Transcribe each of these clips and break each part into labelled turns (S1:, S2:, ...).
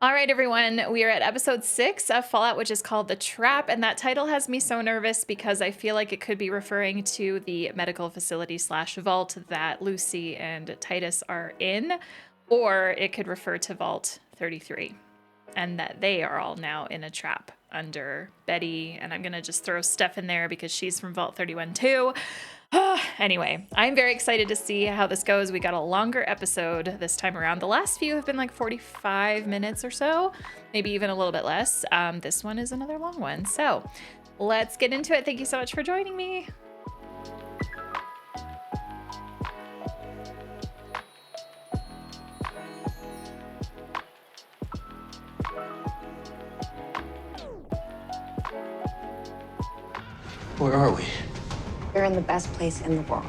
S1: All right, everyone, we are at episode 6 of Fallout, which is called The Trap. And that title has me so nervous because I feel like it could be referring to the medical facility / vault that Lucy and Titus are in, or it could refer to Vault 33 and that they are all now in a trap under Betty. And I'm going to just throw Steph in there because she's from Vault 31 too. Anyway, I'm very excited to see how this goes. We got a longer episode this time around. The last few have been like 45 minutes or so, maybe even a little bit less. This one is another long one. So let's get into it. Thank you so much for joining me.
S2: Where are we?
S3: You're in the best place in the world.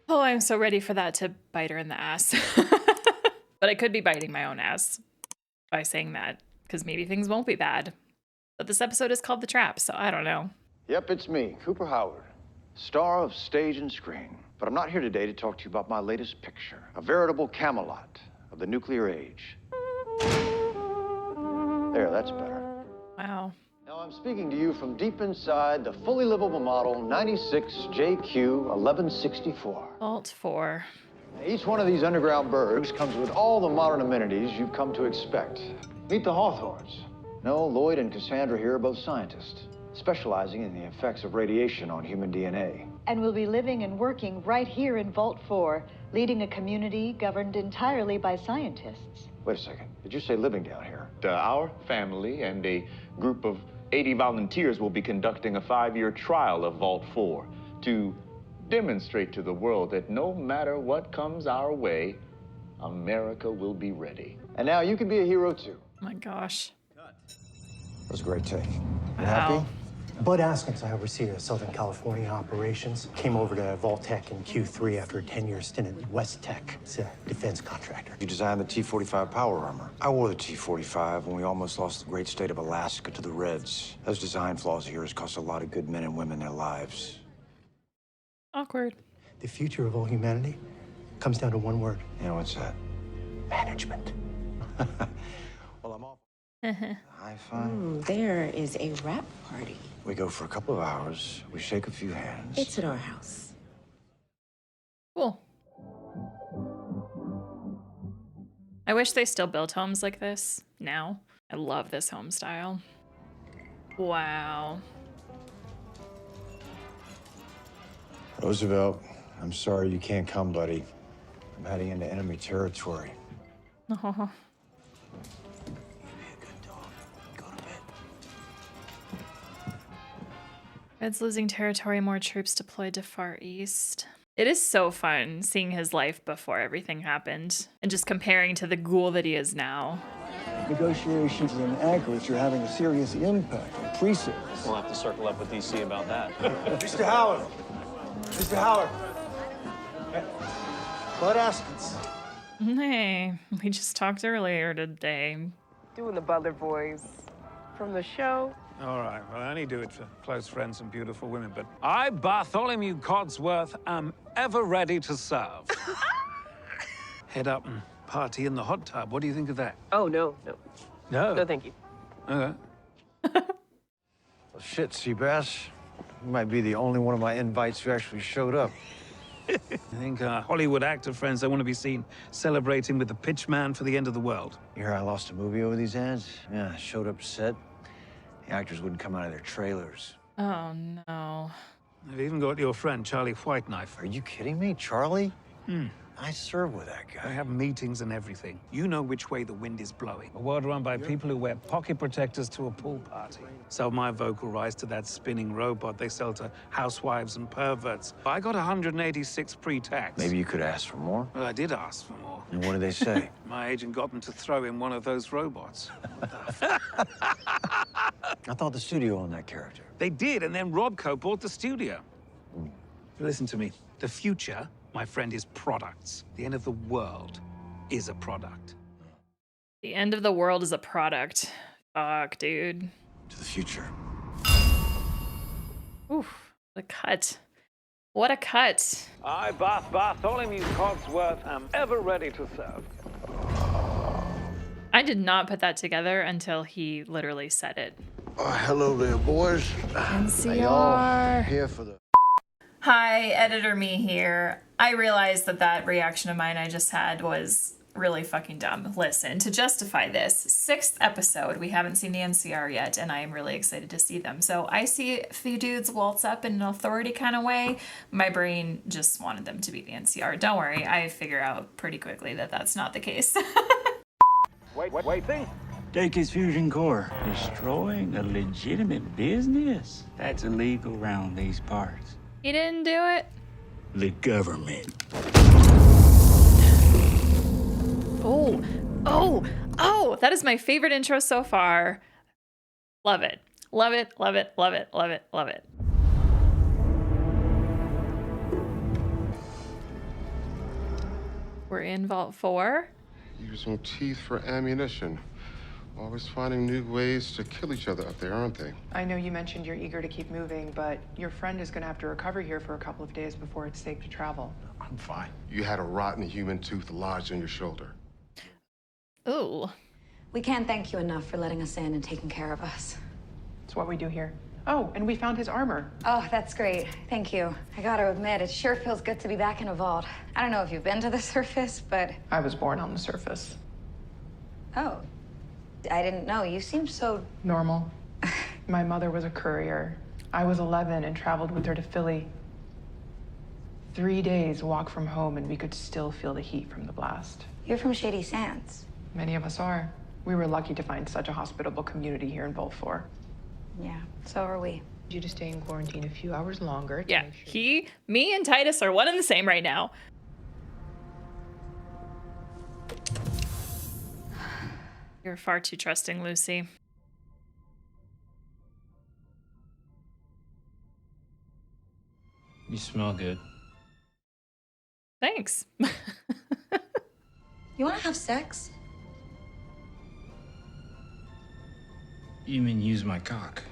S1: Oh, I'm so ready for that to bite her in the ass. But I could be biting my own ass by saying that, because maybe things won't be bad. But this episode is called The Trap, so I don't know.
S4: Yep, it's me, Cooper Howard, star of stage and screen. But I'm not here today to talk to you about my latest picture, a veritable Camelot of the nuclear age. There, that's better.
S1: Wow.
S4: Now I'm speaking to you from deep inside the fully livable model 96 JQ 1164.
S1: Vault 4.
S4: Each one of these underground burgs comes with all the modern amenities you've come to expect. Meet the Hawthorns. No, Lloyd and Cassandra here are both scientists, specializing in the effects of radiation on human DNA.
S5: And will be living and working right here in Vault 4, leading a community governed entirely by scientists.
S4: Wait a second, did you say living down here?
S6: Our family and a group of 80 volunteers will be conducting a 5-year trial of Vault 4 to demonstrate to the world that no matter what comes our way, America will be ready.
S4: And now you can be a hero too.
S1: Oh my gosh.
S4: That was a great take. You
S1: Wow.
S4: happy?
S7: Bud Askins, I oversee the Southern California operations. Came over to Vault-Tec in Q3 after a 10-year stint at West Tech. It's a defense contractor.
S8: You designed the T-45 power armor. I wore the T-45 when we almost lost the great state of Alaska to the Reds. Those design flaws of yours cost a lot of good men and women their lives.
S1: Awkward.
S7: The future of all humanity comes down to one word:
S8: You know, what's that?
S7: management.
S8: Well, I'm off. High five.
S3: There is a rap party.
S8: We go for a couple of hours. We shake a few hands.
S3: It's at our house.
S1: Cool. I wish they still built homes like this now. I love this home style. Wow.
S8: Roosevelt, I'm sorry you can't come, buddy. I'm heading into enemy territory.
S1: Oh. Red's losing territory, more troops deployed to Far East. It is so fun seeing his life before everything happened and just comparing to the ghoul that he is now.
S9: Negotiations in Anchorage are having a serious impact on pre-sales.
S10: We'll have to circle up with DC about that.
S9: Mr. Howard! Mr. Howard! Bud Askins.
S1: Hey, we just talked earlier today.
S11: Doing the Butler Boys from the show.
S12: All right, well, I only do it for close friends and beautiful women, but I, Bartholomew Codsworth, am ever ready to serve. Head up and party in the hot tub. What do you think of that?
S11: Oh, no.
S12: No?
S11: No, thank you.
S12: Okay.
S8: Well, shit, Seabass. You might be the only one of my invites who actually showed up.
S12: I think Hollywood actor friends, they want to be seen celebrating with the pitch man for the end of the world.
S8: You hear I lost a movie over these ads? Yeah, showed up set. The actors wouldn't come out of their trailers.
S1: Oh no.
S12: They've even got your friend, Charlie Whiteknife.
S8: Are you kidding me? Charlie? I served with that
S12: They
S8: guy.
S12: have meetings and everything. You know which way the wind is blowing. A world run by people who wear pocket protectors to a pool party. Sell my vocal rights to that spinning robot they sell to housewives and perverts. I got 186 pre-tax.
S8: Maybe you could ask for more.
S12: Well, I did ask for more.
S8: And what did they say?
S12: My agent got them to throw in one of those robots.
S8: I thought the studio owned that character.
S12: They did, and then Robco bought the studio. Listen to me. The future, my friend, is products. The end of the world is a product.
S1: The end of the world is a product. Fuck, dude.
S8: To the future.
S1: Oof, the cut. What a cut.
S12: I, Bartholomew Codsworth, am ever ready to serve.
S1: I did not put that together until he literally said it.
S9: Hello there, boys.
S1: NCR.
S9: Here for the...
S1: Hi, Editor Me here. I realized that reaction of mine I just had was really fucking dumb. Listen, to justify this, 6th episode, we haven't seen the NCR yet, and I am really excited to see them. So I see a few dudes waltz up in an authority kind of way. My brain just wanted them to be the NCR. Don't worry, I figure out pretty quickly that that's not the case.
S2: Waiting. Dakis Fusion Core. Destroying a legitimate business? That's illegal around these parts.
S1: He didn't do it?
S2: The government.
S1: Oh, that is my favorite intro so far. Love it. Love it, love it, love it, love it, love it. We're in Vault 4.
S13: Using teeth for ammunition. Always finding new ways to kill each other up there, aren't they?
S11: I know you mentioned you're eager to keep moving, but your friend is going to have to recover here for a couple of days before it's safe to travel.
S13: I'm fine. You had a rotten human tooth lodged in your shoulder.
S1: Ooh.
S3: We can't thank you enough for letting us in and taking care of us.
S11: It's what we do here. Oh, and we found his armor.
S3: Oh, that's great. Thank you. I gotta admit, it sure feels good to be back in a vault. I don't know if you've been to the surface, but...
S11: I was born on the surface.
S3: Oh. I didn't know. You seem so...
S11: Normal. My mother was a courier. I was 11 and traveled with her to Philly. 3 days walk from home and we could still feel the heat from the blast.
S3: You're from Shady Sands.
S11: Many of us are. We were lucky to find such a hospitable community here in Vault 4.
S3: Yeah, so are we.
S11: You to stay in quarantine a few hours longer.
S1: Yeah, me and Titus are one and the same right now. You're far too trusting, Lucy.
S2: You smell good.
S1: Thanks.
S3: You wanna have sex?
S2: You mean use my cock?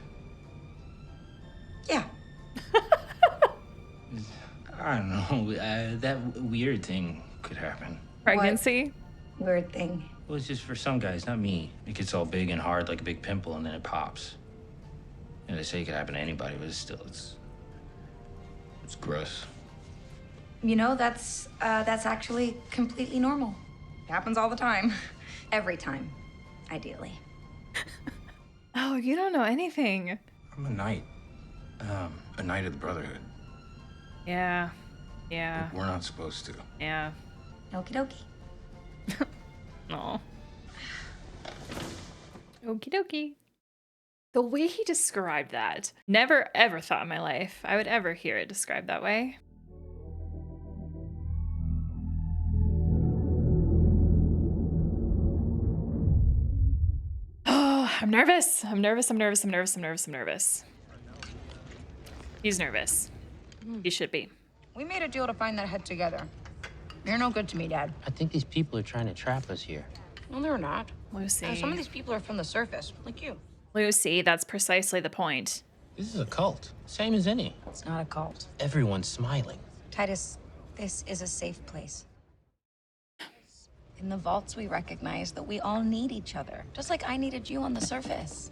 S3: Yeah.
S2: I don't know. That weird thing could happen.
S1: Pregnancy?
S3: Weird thing.
S2: Well, it's just for some guys, not me. It gets all big and hard like a big pimple, and then it pops. And they say it could happen to anybody, but it's gross.
S3: You know, that's actually completely normal. It happens all the time. Every time, ideally.
S1: Oh, you don't know anything.
S2: I'm a knight. A knight of the Brotherhood.
S1: Yeah. Yeah.
S2: We're not supposed to.
S1: Yeah.
S3: Okie dokie.
S1: Aw. Okie dokie. The way he described that, never ever thought in my life I would ever hear it described that way. Oh, I'm nervous. I'm nervous. He's nervous. He should be.
S14: We made a deal to find that head together. You're no good to me, Dad.
S15: I think these people are trying to trap us here.
S14: No, they're not.
S1: Lucy.
S14: Some of these people are from the surface, like you.
S1: Lucy, that's precisely the point.
S15: This is a cult, same as any.
S14: It's not a cult.
S15: Everyone's smiling.
S3: Titus, this is a safe place. In the vaults, we recognize that we all need each other, just like I needed you on the surface.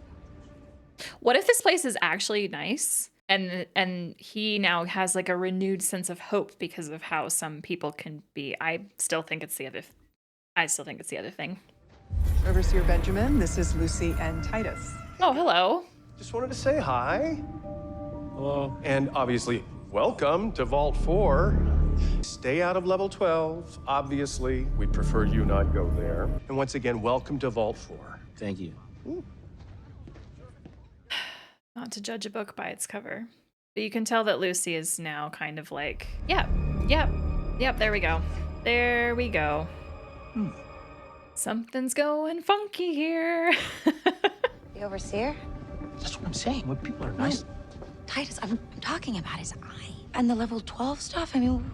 S1: What if this place is actually nice? And he now has like a renewed sense of hope because of how some people can be. I still think it's the other thing.
S11: Overseer Benjamin, this is Lucy and Titus.
S1: Oh, hello.
S16: Just wanted to say hi.
S15: Hello.
S16: And obviously, welcome to Vault 4. Stay out of level 12. Obviously, we'd prefer you not go there. And once again, welcome to Vault 4.
S15: Thank you.
S16: Ooh.
S1: Not to judge a book by its cover. But you can tell that Lucy is now kind of like, yep, there we go. There we go. Something's going funky here.
S3: The overseer?
S15: That's what I'm saying. When people are nice.
S3: No. Titus, I'm talking about his eye. And the level 12 stuff, I mean...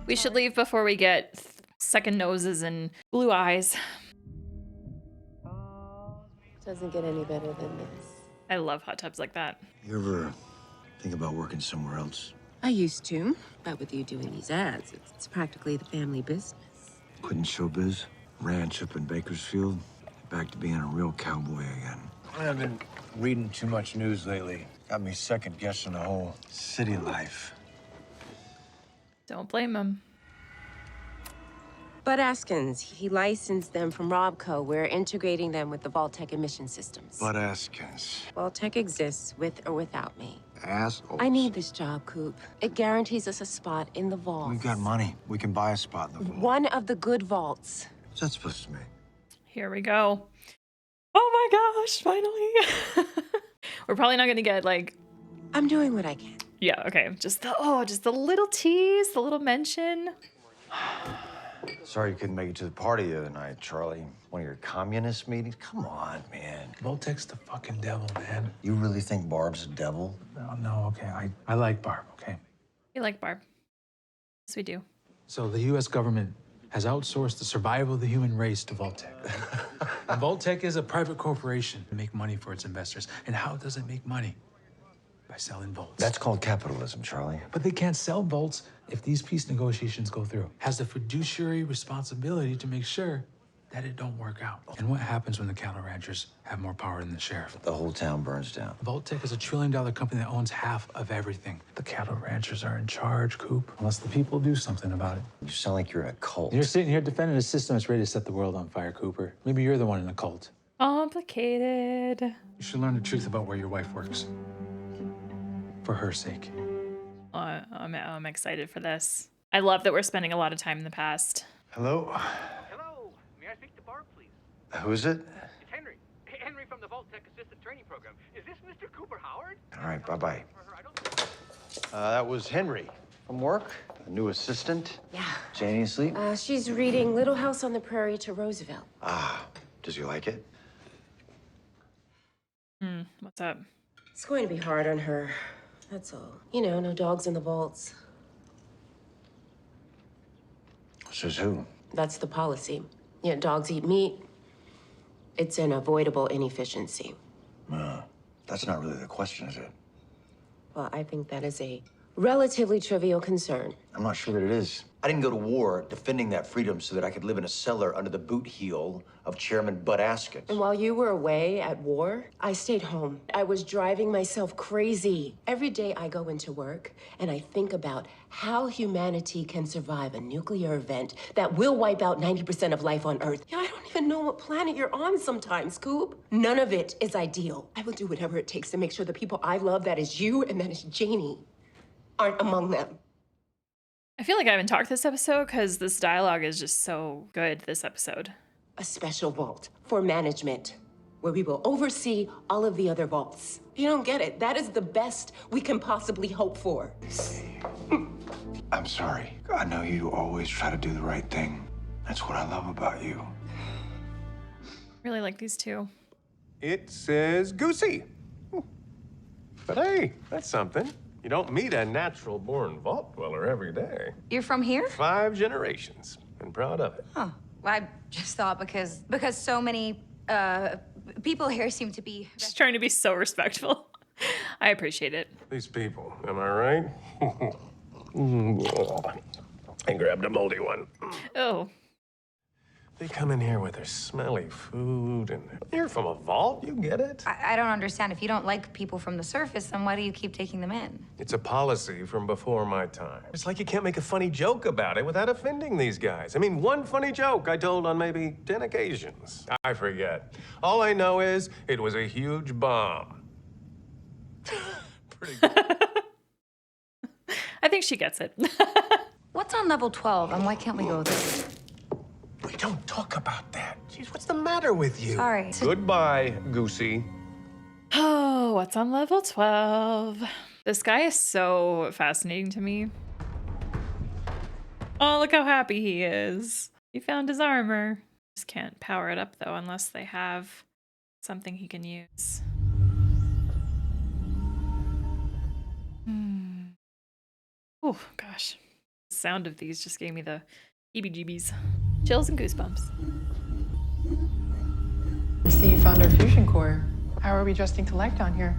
S1: We should leave before we get second noses and blue eyes.
S17: Doesn't get any better than this.
S1: I love hot tubs like that.
S8: You ever think about working somewhere else?
S17: I used to, but with you doing these ads, it's practically the family business.
S8: Quitting showbiz, ranch up in Bakersfield, back to being a real cowboy again. I've been reading too much news lately. Got me second guessing the whole city life.
S1: Don't blame him.
S17: Bud Askins, he licensed them from Robco. We're integrating them with the Vault-Tec emission systems.
S8: Bud Askins.
S17: Vault-Tec exists with or without me.
S8: Assholes.
S17: I need this job, Coop. It guarantees us a spot in the vault.
S8: We've got money. We can buy a spot in the vault.
S17: One of the good vaults.
S8: What's that supposed to mean?
S1: Here we go. Oh my gosh, finally. We're probably not gonna get like...
S17: I'm doing what I can.
S1: Yeah, okay. Just the little tease, the little mention.
S8: Sorry you couldn't make it to the party the other night, Charlie. One of your communist meetings? Come on, man.
S12: Vault-Tec's the fucking devil, man.
S8: You really think Barb's a devil?
S12: No, okay. I like Barb, okay?
S1: We like Barb. Yes, we do.
S18: So the U.S. government has outsourced the survival of the human race to Vault-Tec. And Vault-Tec is a private corporation to make money for its investors. And how does it make money? By selling vaults.
S8: That's called capitalism, Charlie.
S18: But they can't sell vaults if these peace negotiations go through. Has the fiduciary responsibility to make sure that it don't work out. And what happens when the cattle ranchers have more power than the sheriff?
S8: The whole town burns down.
S18: Vault-Tec is $1 trillion company that owns half of everything. The cattle ranchers are in charge, Coop, unless the people do something about it.
S8: You sound like you're in a cult.
S18: You're sitting here defending a system that's ready to set the world on fire, Cooper. Maybe you're the one in a cult.
S1: Complicated.
S18: You should learn the truth about where your wife works. For her sake.
S1: I'm excited for this. I love that we're spending a lot of time in the past.
S8: Hello?
S19: Hello. May I speak to Barb, please?
S8: Who is it?
S19: It's Henry. Henry from the Vault-Tec Assistant Training Program. Is this Mr. Cooper Howard?
S8: All right, bye-bye. That was Henry from work, the new assistant.
S17: Yeah.
S8: Janie asleep?
S17: She's reading Little House on the Prairie to Roosevelt.
S8: Ah, does he like it?
S1: What's up?
S17: It's going to be hard on her. That's all. You know, no dogs in the vaults.
S8: Says who?
S17: That's the policy. You know, dogs eat meat. It's an avoidable inefficiency.
S8: That's not really the question, is it?
S17: Well, I think that is a relatively trivial concern.
S8: I'm not sure that it is. I didn't go to war defending that freedom so that I could live in a cellar under the boot heel of Chairman Bud Askins.
S17: And while you were away at war, I stayed home. I was driving myself crazy. Every day I go into work and I think about how humanity can survive a nuclear event that will wipe out 90% of life on Earth. Yeah, I don't even know what planet you're on sometimes, Coop. None of it is ideal. I will do whatever it takes to make sure the people I love, that is you and that is Janie, aren't among them.
S1: I feel like I haven't talked this episode because this dialogue is just so good this episode.
S17: A special vault for management, where we will oversee all of the other vaults. You don't get it. That is the best we can possibly hope for.
S8: I'm sorry. I know you always try to do the right thing. That's what I love about you.
S1: Really like these two.
S16: It says Goosey. But hey, that's something. You don't meet a natural-born vault dweller every day.
S3: You're from here?
S16: 5 generations, and proud of it.
S3: Huh. Well, I just thought because so many people here seem to be...
S1: She's trying to be so respectful. I appreciate it.
S16: These people, am I right? I grabbed a moldy one.
S1: Oh.
S16: They come in here with their smelly food, and you're from a vault, you get it?
S3: I don't understand. If you don't like people from the surface, then why do you keep taking them in?
S16: It's a policy from before my time. It's like you can't make a funny joke about it without offending these guys. I mean, one funny joke I told on maybe 10 occasions. I forget. All I know is it was a huge bomb. Pretty good.
S1: I think she gets it.
S3: What's on level 12, and why can't we go there?
S16: We don't talk about that. Jeez, what's the matter with you?
S3: Sorry.
S16: Goodbye, Goosey.
S1: Oh, what's on level 12? This guy is so fascinating to me. Oh, look how happy he is. He found his armor. Just can't power it up, though, unless they have something he can use. Oh, gosh. The sound of these just gave me the heebie-jeebies. Chills and goosebumps.
S11: I see you found our fusion core. How are we adjusting to life down here?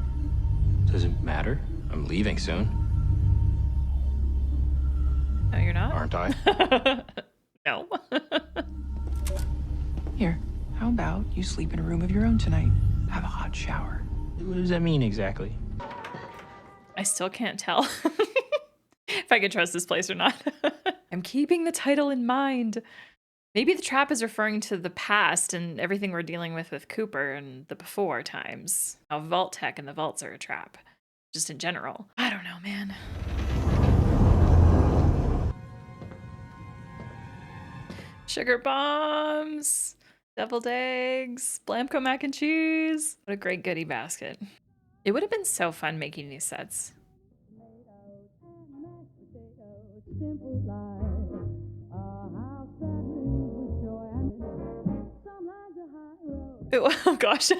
S2: Does it matter? I'm leaving soon.
S1: not.
S16: Aren't I?
S1: No.
S11: Here, how about you sleep in a room of your own tonight? Have a hot shower.
S15: What does that mean exactly?
S1: I still can't tell if I could trust this place or not. I'm keeping the title in mind. Maybe the trap is referring to the past and everything we're dealing with Cooper and the before times. How Vault Tech and the vaults are a trap. Just in general. I don't know, man. Sugar bombs, deviled eggs, Blamco mac and cheese. What a great goodie basket. It would have been so fun making these sets. Ooh, oh gosh.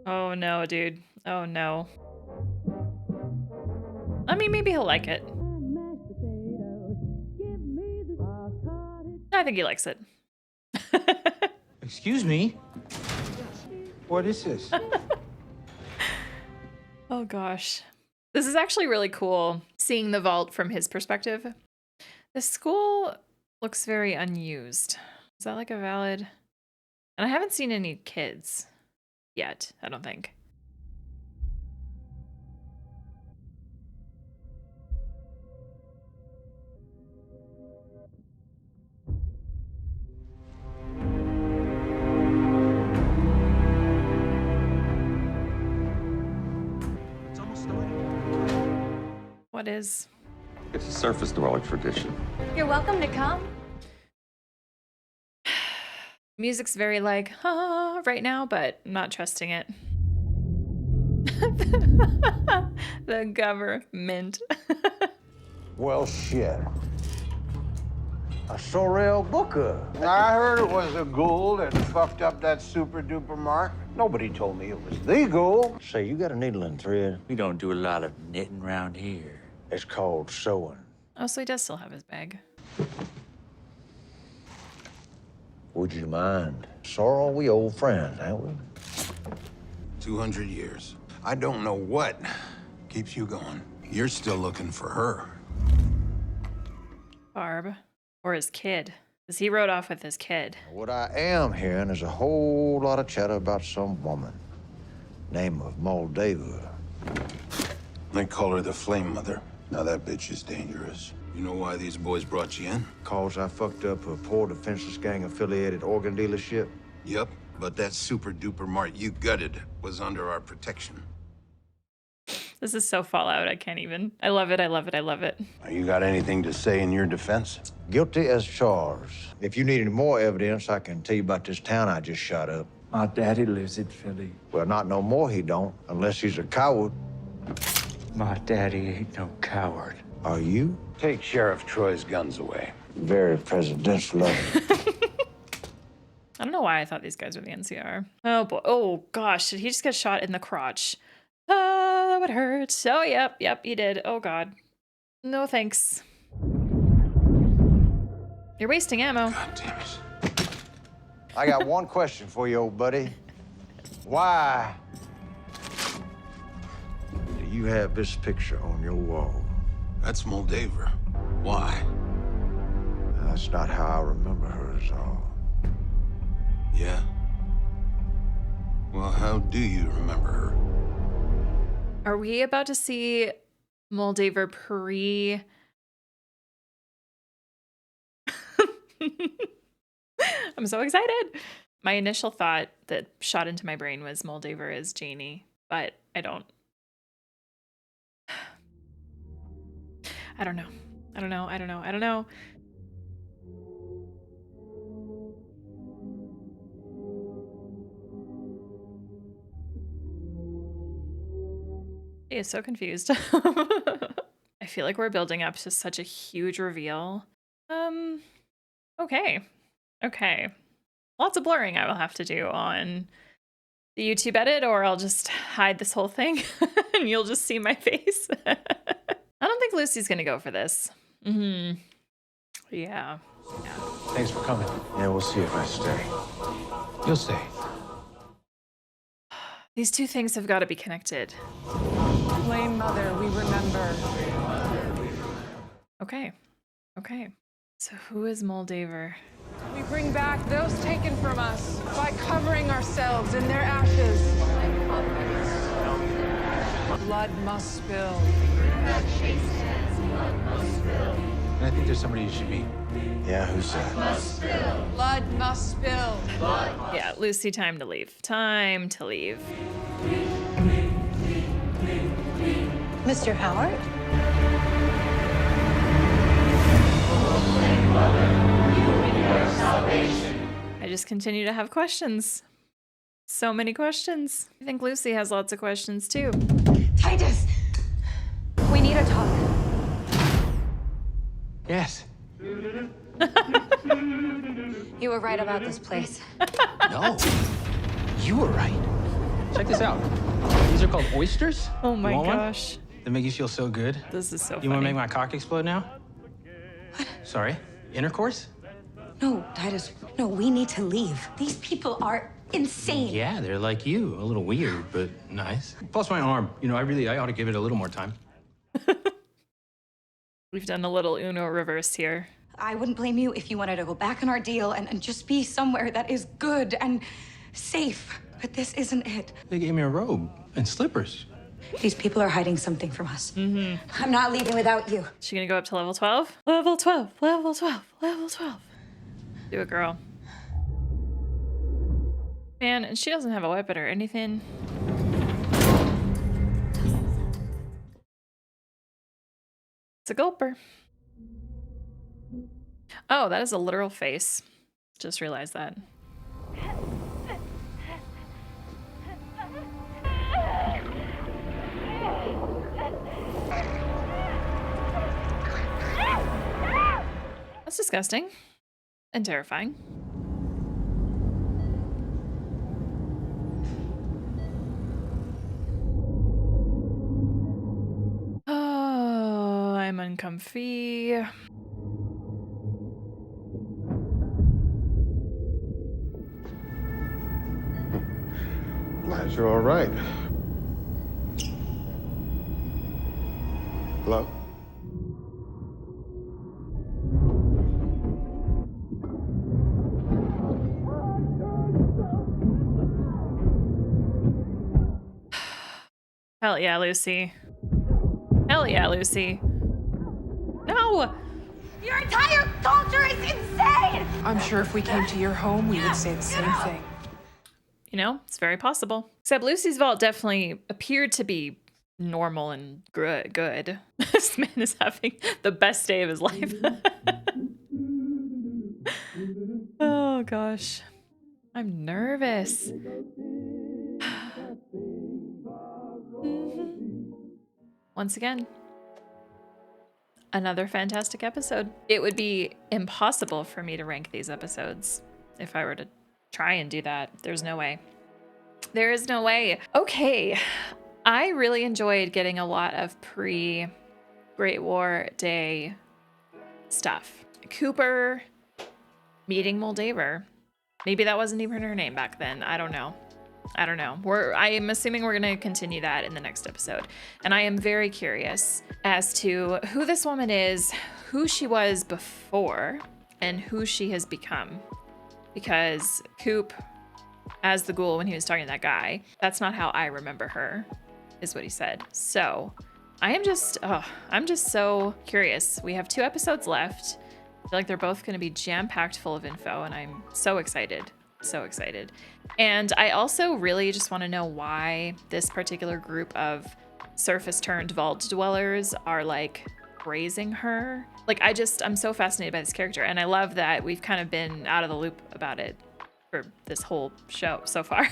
S1: Oh no, dude. Oh no. I mean, maybe he'll like it. I think he likes it.
S15: Excuse me?
S8: What is this?
S1: Oh gosh. This is actually really cool, seeing the vault from his perspective. The school looks very unused. Is that like a valid? And I haven't seen any kids yet, I don't think. What is?
S20: It's a surface dweller tradition.
S3: You're welcome to come.
S1: Music's very like, right now, but I'm not trusting it. The government.
S8: Well, shit. A Sorrel Booker.
S9: I heard it was a ghoul that fucked up that super duper mark. Nobody told me it was the ghoul.
S8: Say, you got a needle and thread?
S15: We don't do a lot of knitting around here.
S8: It's called sewing.
S1: Oh, so he does still have his bag.
S8: Would you mind? Sorrel, we old friends, ain't we?
S21: 200 years. I don't know what keeps you going. You're still looking for her.
S1: Barb. Or his kid. Because he rode off with his kid.
S8: What I am hearing is a whole lot of chatter about some woman. Name of Moldava.
S21: They call her the Flame Mother. Now that bitch is dangerous. You know why these boys brought you in?
S8: Cause I fucked up a poor defenseless gang affiliated organ dealership.
S21: Yep, but that super duper mart you gutted was under our protection.
S1: This is so Fallout, I can't even. I love it, I love it, I love it.
S21: You got anything to say in your defense?
S8: Guilty as charged. If you need any more evidence, I can tell you about this town I just shot up.
S18: My daddy lives in Philly.
S8: Well, not no more he don't, unless he's a coward.
S18: My daddy ain't no coward.
S8: Are you?
S21: Take Sheriff Troy's guns away.
S8: Very presidential of you.
S1: I don't know why I thought these guys were the NCR. Oh boy. Oh gosh, did he just get shot in the crotch? That would hurt. Oh, yep, he did. Oh god. No thanks. You're wasting ammo.
S21: God damn it.
S8: I got one question for you, old buddy. Why do you have this picture on your wall?
S21: That's Moldaver. Why?
S8: That's not how I remember her at all.
S21: Yeah? Well, how do you remember her?
S1: Are we about to see Moldaver pre... I'm so excited. My initial thought that shot into my brain was Moldaver is Janie, but I don't know. I don't know. He is so confused. I feel like we're building up to such a huge reveal. Okay. Lots of blurring I will have to do on the YouTube edit, or I'll just hide this whole thing and you'll just see my face. I don't think Lucy's gonna go for this. Yeah.
S18: Thanks for coming.
S8: Yeah, we'll see if I stay.
S18: You'll stay.
S1: These two things have got to be connected.
S11: Flame Mother, we remember.
S1: Okay. Okay. So who is Moldaver?
S11: We bring back those taken from us by covering ourselves in their ashes. Blood must spill.
S18: And I think there's somebody you should meet.
S8: Yeah, who's that?
S11: Blood must spill.
S1: Yeah, Lucy, time to leave. Time to leave.
S5: Mr. Howard?
S1: I just continue to have questions. So many questions. I think Lucy has lots of questions too.
S3: Titus! We need to talk.
S18: Yes.
S3: You were right about this place.
S15: No. You were right. Check this out. These are called oysters.
S1: Oh my
S15: You want one?
S1: gosh.
S15: They make you feel so good.
S1: This is so
S15: You want
S1: funny.
S15: to make my cock explode now? What? Sorry. Intercourse?
S3: No, Titus, no, we need to leave. These people are insane.
S15: Yeah, they're like you. A little weird, but nice. Plus my arm. You know, I ought to give it a little more time.
S1: We've done a little Uno reverse here.
S3: I wouldn't blame you if you wanted to go back on our deal and just be somewhere that is good and safe. But this isn't it.
S15: They gave me a robe and slippers.
S3: These people are hiding something from us. I'm not leaving without you.
S1: She gonna go up to level 12? Level 12, level 12, level 12. Do it, girl. Man, and she doesn't have a weapon or anything. It's a gulper. Oh, that is a literal face. Just realized that. That's disgusting and terrifying. Oh, I'm uncomfy.
S13: Glad you're all right. Hello?
S1: Hell yeah, Lucy. Hell yeah, Lucy. No!
S3: Your entire culture is insane!
S11: I'm sure if we came to your home, we would say the same thing.
S1: You know, it's very possible. Except Lucy's vault definitely appeared to be normal and good. This man is having the best day of his life. Oh gosh. I'm nervous. Once again, another fantastic episode. It would be impossible for me to rank these episodes if I were to try and do that. There's no way. There is no way. Okay. I really enjoyed getting a lot of pre-Great War Day stuff. Cooper meeting Moldaver. Maybe that wasn't even her name back then. I don't know. I am assuming we're going to continue that in the next episode. And I am very curious as to who this woman is, who she was before, and who she has become. Because Coop, as the ghoul when he was talking to that guy, that's not how I remember her, is what he said. So I'm just so curious. We have 2 episodes left. I feel like they're both going to be jam-packed full of info, and I'm so excited. So excited. And I also really just want to know why this particular group of surface-turned vault dwellers are like praising her. Like I'm so fascinated by this character, and I love that we've kind of been out of the loop about it for this whole show so far.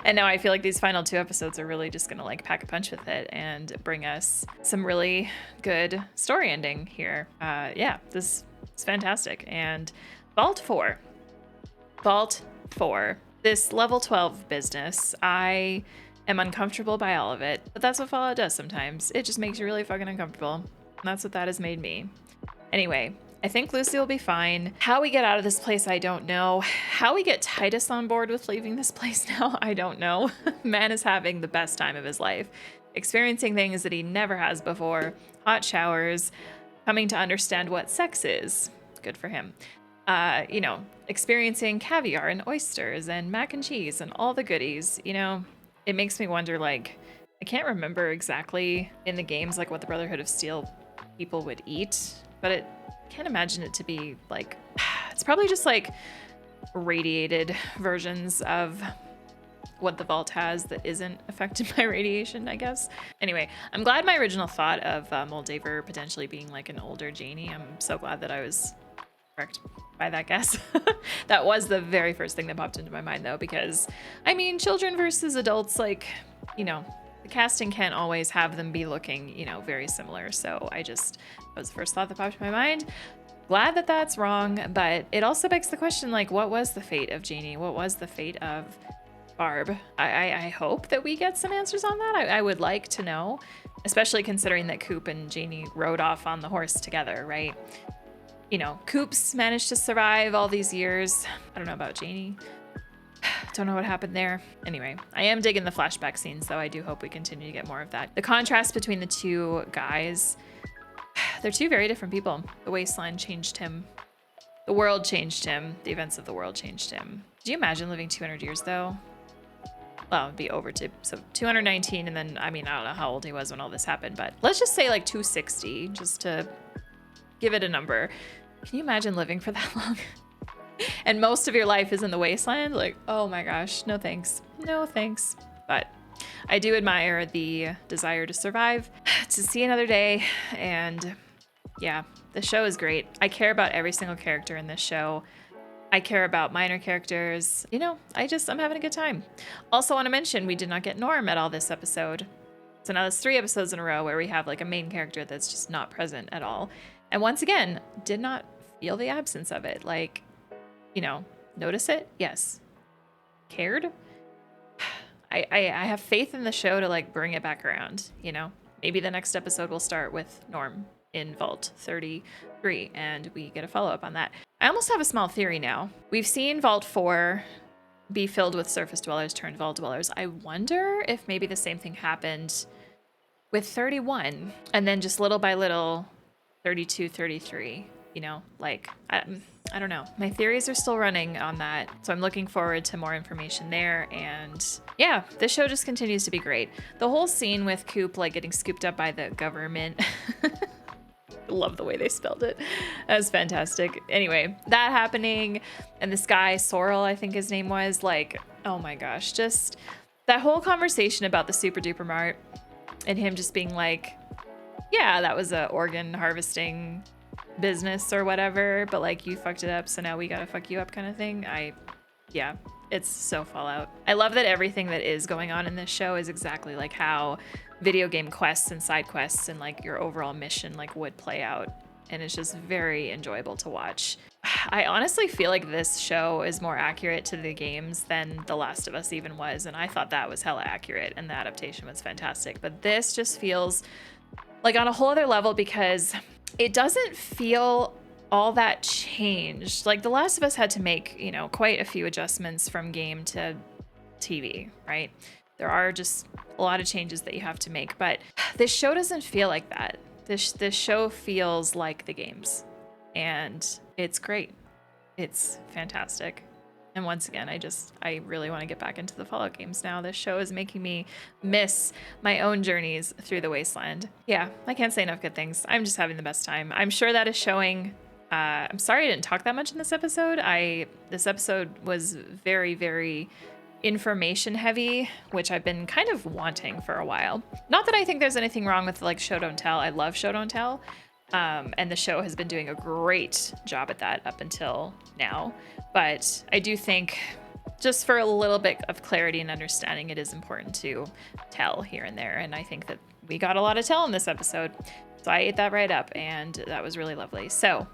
S1: And now I feel like these final 2 episodes are really just gonna like pack a punch with it and bring us some really good story ending here. Yeah, this is fantastic. And Vault 4. This level 12 business, I am uncomfortable by all of it, but that's what Fallout does sometimes. It just makes you really fucking uncomfortable. And that's what that has made me. Anyway, I think Lucy will be fine. How we get out of this place, I don't know. How we get Titus on board with leaving this place now, I don't know. Man is having the best time of his life, experiencing things that he never has before, hot showers, coming to understand what sex is. Good for him. You know, experiencing caviar and oysters and mac and cheese and all the goodies. You know, it makes me wonder, like, I can't remember exactly in the games, like, what the Brotherhood of Steel people would eat, but I can't imagine it to be, like, it's probably just, like, radiated versions of what the vault has that isn't affected by radiation, I guess. Anyway, I'm glad my original thought of Moldaver potentially being, like, an older Janie. I'm so glad that I was correct by that guess. That was the very first thing that popped into my mind, though, because, I mean, children versus adults, like, you know, the casting can't always have them be looking, you know, very similar. So that was the first thought that popped in my mind. Glad that that's wrong, but it also begs the question, like, what was the fate of Janie? What was the fate of Barb? I hope that we get some answers on that. I would like to know, especially considering that Coop and Janie rode off on the horse together, right? You know, Coop's managed to survive all these years. I don't know about Janie. Don't know what happened there. Anyway, I am digging the flashback scenes, though. I do hope we continue to get more of that. The contrast between the two guys, they're two very different people. The Wasteland changed him. The world changed him. The events of the world changed him. Could you imagine living 200 years, though? Well, it'd be over to, so 219, and then, I mean, I don't know how old he was when all this happened, but let's just say like 260, just to give it a number. Can you imagine living for that long? And most of your life is in the Wasteland? Like, oh my gosh, no thanks. No thanks. But I do admire the desire to survive, to see another day, and yeah, the show is great. I care about every single character in this show. I care about minor characters. You know, I'm having a good time. Also want to mention, we did not get Norm at all this episode. So now there's 3 episodes in a row where we have like a main character that's just not present at all. And once again, did not feel the absence of it. Like, you know, notice it? Yes. Cared? I have faith in the show to like bring it back around, you know? Maybe the next episode will start with Norm in Vault 33 and we get a follow-up on that. I almost have a small theory now. We've seen Vault 4 be filled with surface dwellers turned vault dwellers. I wonder if maybe the same thing happened with 31 and then just little by little 32, 33, you know, like, I don't know. My theories are still running on that. So I'm looking forward to more information there. And yeah, this show just continues to be great. The whole scene with Coop, like getting scooped up by the government. Love the way they spelled it. That was fantastic. Anyway, that happening. And this guy, Sorrel, I think his name was, like, oh my gosh, just that whole conversation about the Super Duper Mart and him just being like, yeah, that was a organ harvesting business or whatever, but like you fucked it up, so now we gotta fuck you up kind of thing. Yeah, it's so Fallout. I love that everything that is going on in this show is exactly like how video game quests and side quests and like your overall mission like would play out, and it's just very enjoyable to watch. I honestly feel like this show is more accurate to the games than The Last of Us even was, and I thought that was hella accurate and the adaptation was fantastic, but this just feels like on a whole other level because it doesn't feel all that changed. Like The Last of Us had to make, you know, quite a few adjustments from game to TV, right? There are just a lot of changes that you have to make, but this show doesn't feel like that. This show feels like the games, and it's great. It's fantastic. And once again, I really want to get back into the Fallout games now. This show is making me miss my own journeys through the Wasteland. Yeah, I can't say enough good things. I'm just having the best time. I'm sure that is showing. I'm sorry I didn't talk that much in this episode. This episode was very, very information heavy, which I've been kind of wanting for a while. Not that I think there's anything wrong with like show don't tell. I love show don't tell. And the show has been doing a great job at that up until now. But I do think just for a little bit of clarity and understanding, it is important to tell here and there. And I think that we got a lot of tell in this episode. So I ate that right up, and that was really lovely. So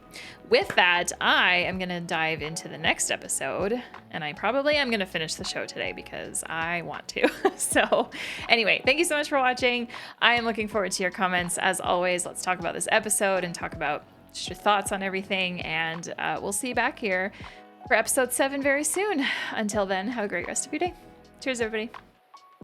S1: with that, I am going to dive into the next episode, and I probably am going to finish the show today because I want to. So anyway, thank you so much for watching. I am looking forward to your comments. As always, let's talk about this episode and talk about just your thoughts on everything. And we'll see you back here for episode 7 very soon. Until then, have a great rest of your day. Cheers, everybody.